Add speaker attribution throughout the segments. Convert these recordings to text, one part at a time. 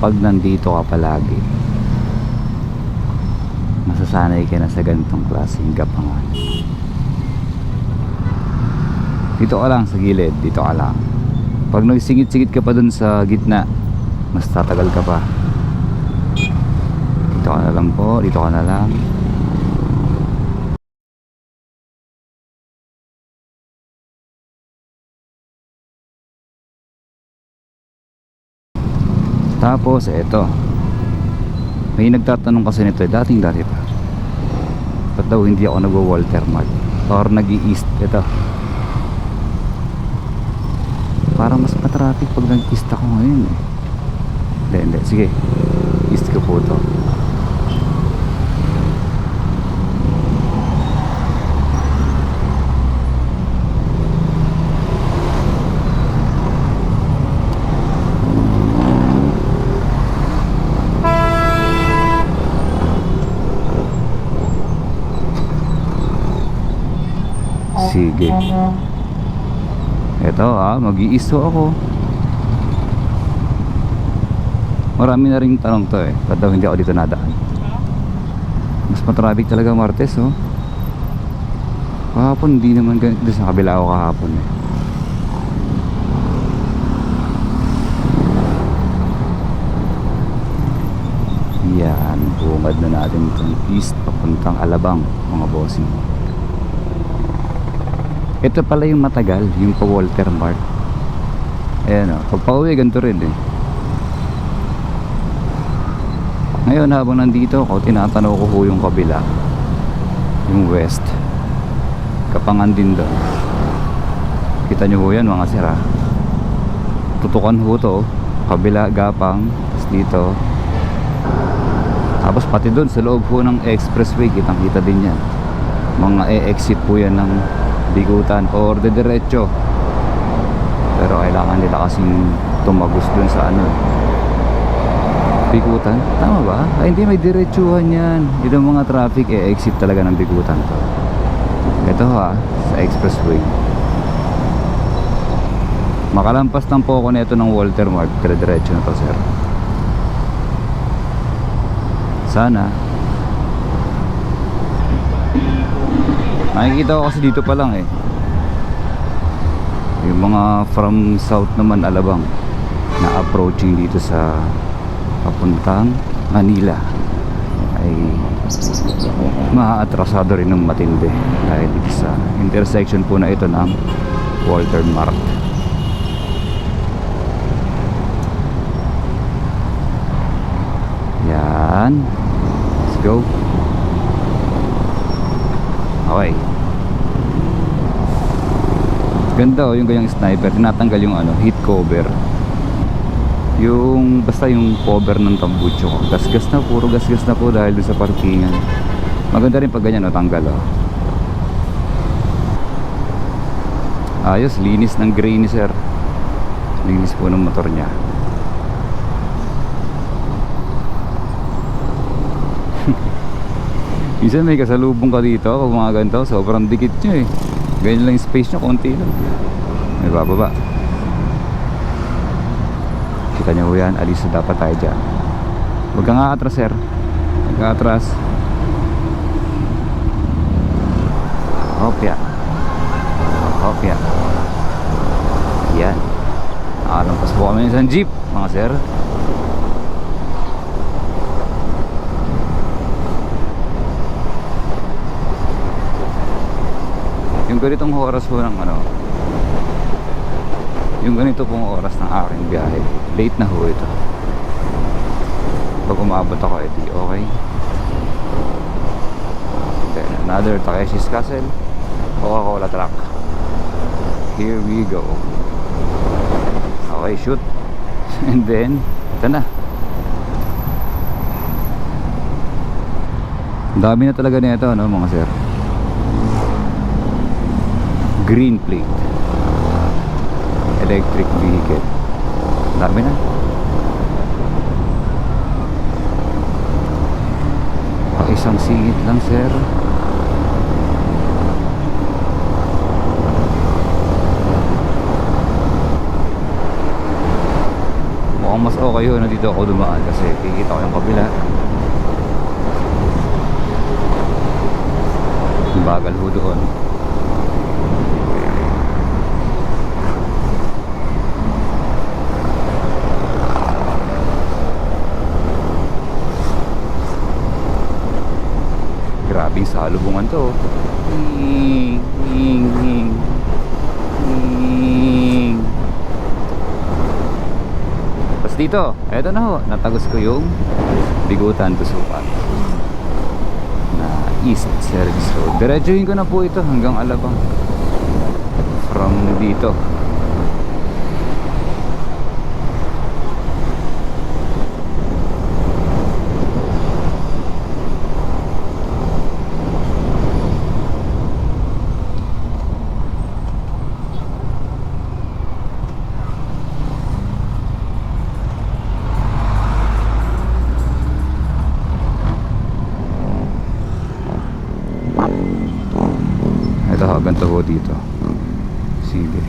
Speaker 1: pag nandito ka palagi, masasanay ka na sa ganitong klaseng gapangan. Dito ka lang sa gilid, dito ka lang. Pag nagsingit-singit ka pa dun sa gitna, mas tatagal ka pa. Dito ka na lang po, dito ka na lang. Tapos eto, may nagtatanong kasi nito, dati pa, ba't daw hindi ako nagwo-Walter Mart or nag-i-east. Ito, parang mas matraffic pag nag-east ako ngayon eh. Hindi, sige, east ko po to. Sige. Eto mag-iiso ako. Marami na ring tanong to eh, ba't daw hindi ako dito nadaan. Mas matraffic talaga Martes oh. Kahapon hindi naman ganito, sa kabila ako kahapon eh. Yan, bungad na natin itong east papuntang Alabang mga bossing. Ito pala yung matagal, yung pa Walter Mart. Ayan o, pag pauwi ganito rin eh. Ngayon habang nandito ako, tinatanaw ko yung kabila, yung west. Kapangan din doon. Kita nyo ho yan mga sir ha. Tutukan ho to, kabila, gapang, tapos dito. Tapos pati doon sa loob ho ng expressway, kitang kita din yan. Mga e-exit po yan ng Bigutan or diretso, pero kailangan nila kasing tumagos dun sa ano, Bigutan, tama ba? Ay hindi, may diretsuhan yan. Ito mga traffic exit talaga ng Bigutan to. Ito ha, sa expressway. Makalampas lang po ako na ito ng Walter Mart, diretso na to sir. Sana. Nakikita ko kasi dito pa lang eh, yung mga from south naman Alabang na approaching dito sa papuntang Manila ay maaatrasado rin ng matindi dahil dito sa intersection po na ito ng Walter Mart. Yan, let's go. Okay. Ganda oh, yung ganyang sniper, tinatanggal yung ano, heat cover. Yung basta yung cover ng tambucho ko. Gasgas na, puro gasgas na po dahil sa parkingan. Maganda rin pag ganyan oh, tanggal oh. Ayos, linis ng gray ni sir. Linis po ng motor niya. Minsan may kasalubong ka dito pag mga ganito, sobrang dikit nyo eh. Ganyan lang yung space nyo, konti lang. May bababa. Kita nyo yan, alis na dapat tayo dyan. Huwag kang aatras sir. Huwag kang aatras. Hopya. Hopya. Yan. Nakalampas po kami sa jeep mga sir. Yung ganitong oras po ng ano, yung ganito pong oras ng aking biyahe, late na ho ito. Pag umabot ako edi okay. Then another Takeshi's Castle, Coca-Cola truck. Here we go. Okay, shoot. And then ito na. Ang dami na talaga nito no mga sir. Green plate, electric vehicle, dami na. Isang singit lang sir. mukhang mas okay yun na dito ako dumaan kasi kikita ko yung kabila. Bagal ho doon. Grabing salubungan to. Ing, ing, ing, ing. Tapos dito, eto na ho, natagos ko yung Bigutan Tusukan na East Service Road. Diretsuhin ko na po ito hanggang Alabang from dito. Ganito ho dito. Sige.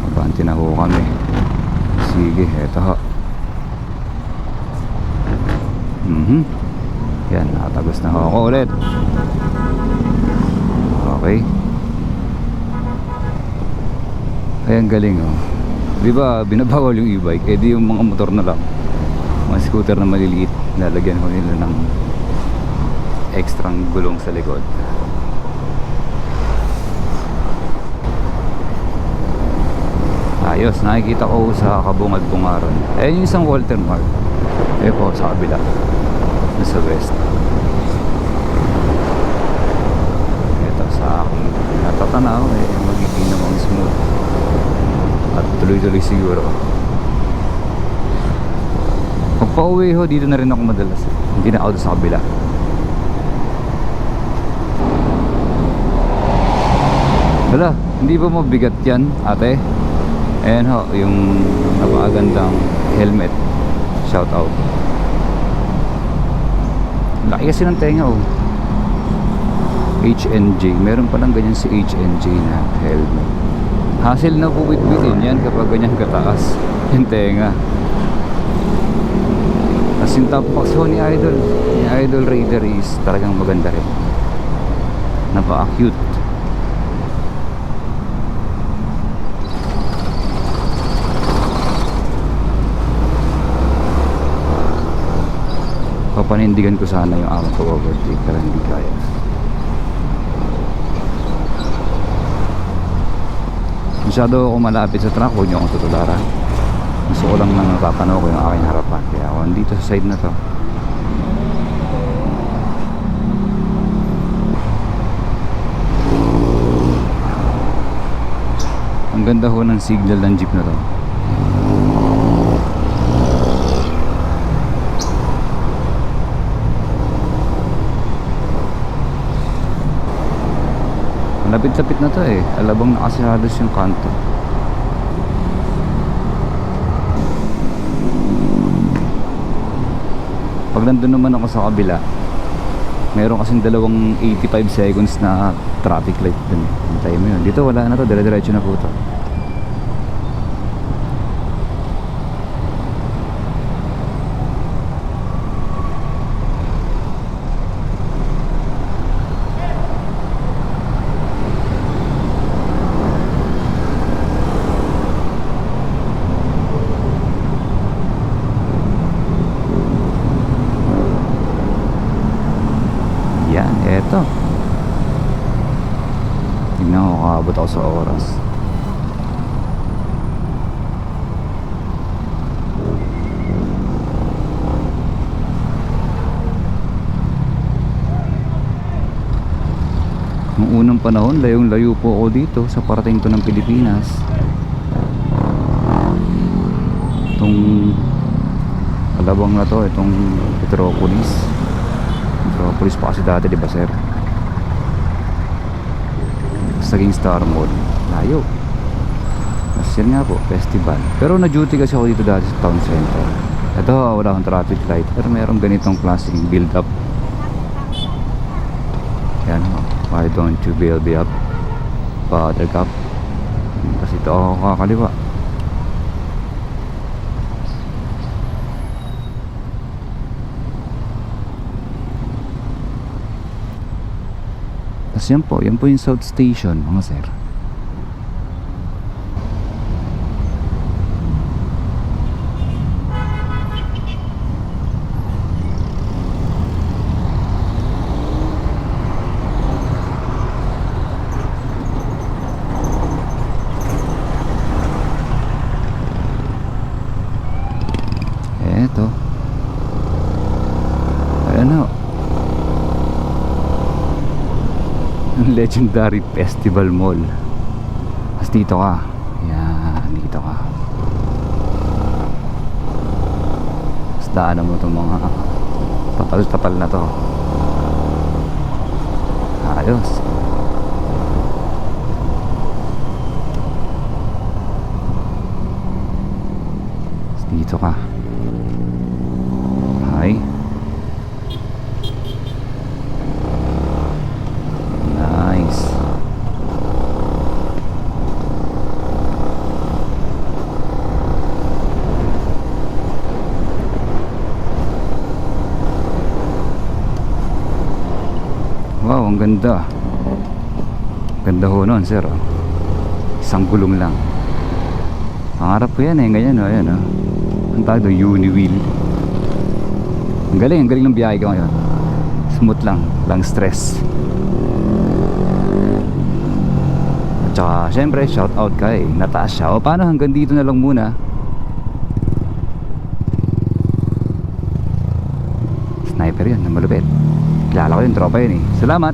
Speaker 1: Abante na ho kami. Sige, eto ho. Yan, nakatagos na ho ako ulit. Okay. Ay, ang galing oh. Diba, binabawal yung e-bike. Eh di yung mga motor na lang. Mga scooter na maliliit. Lalagyan ko nila ng extrang gulong sa likod. Ayos, nakikita ko sa kabungad-bungaran. Eh, yung isang Walter Mark. Eh po, sa kabila. Sa west. Ito sa aking natatanaw, eh, magiging namang smooth. At tuloy-tuloy siguro. Pag pa-uwi ho, dito na rin ako madalas. Hindi na ako sa kabila. Wala, hindi ba mabigat yan, ate? Ayan ho, yung napakagandang helmet. Shout out. Laki kasi ng tenga oh. HNJ, meron palang ganyan si HNJ na helmet. Hassle na po bitbitin yan kapag ganyan kataas yung tenga. As yung top box ho ni Idol, ni Idol Raider is talagang maganda rin. Napaka-cute. Papanindigan ko sana yung aking pag-overtake pero hindi kaya. Masyado ako malapit sa truck, huwag niyo akong tutularan. Gusto ko lang nang natatanaw ko yung aking harapan. Kaya ako dito sa side na to. Ang ganda ho ng signal ng jeep na to. Lapit-lapit na to eh. Alabang nakasihalos yung kanto. Pag nandun naman ako sa kabila, meron kasing dalawang 85 seconds na traffic light dun. Hintayin mo yun. Dito wala na to. Dire-diretso na po to. Eto, tignan ko kaabot ako sa oras. Noong unang panahon, layong layo po ako dito sa parating to ng Pilipinas. Itong Alabang na to, itong Petropolis pa kasi dati, diba sir? Saging Star Mall, layo. Kasi yan nga po, festival. Pero na-duty kasi ako dito dati sa town center. Ito, wala akong traffic light, pero mayroong ganitong klaseng build up. Yan o, why don't you build me up, Father Cup? Kasi ito ako kakaliwa. Tapos yan po yung South Station mga sir. Eto. Ayan o. Legendary Festival Mall. Tapos dito ka. Yan, dito ka. Tapos daanan mo itong mga tapal-tapal na to. Ayos. Tapos dito ka. Hi. Nice. Wow, ang ganda. Ganda ho nun, sir. Oh. Isang gulong lang. Pangarap ko yan eh. Ganyan o. Ayan o. Ang tawag doon, Uniwheel. Ang galing ng biyahe ko ngayon. Smooth lang. Lang stress. At saka, syempre, shout out kay Natasha. O paano, hanggang dito na lang muna. Sniper yun, na malupit. Kilala ko yun, tropa yun eh. Salamat.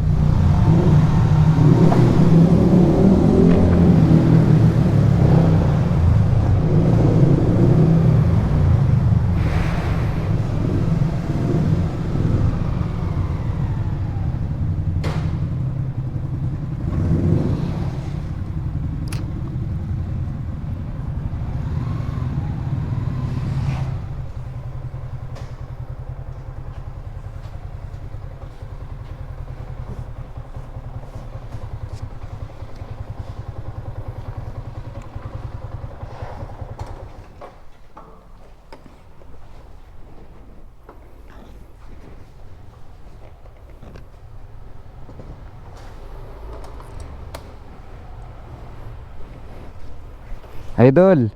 Speaker 1: Idol.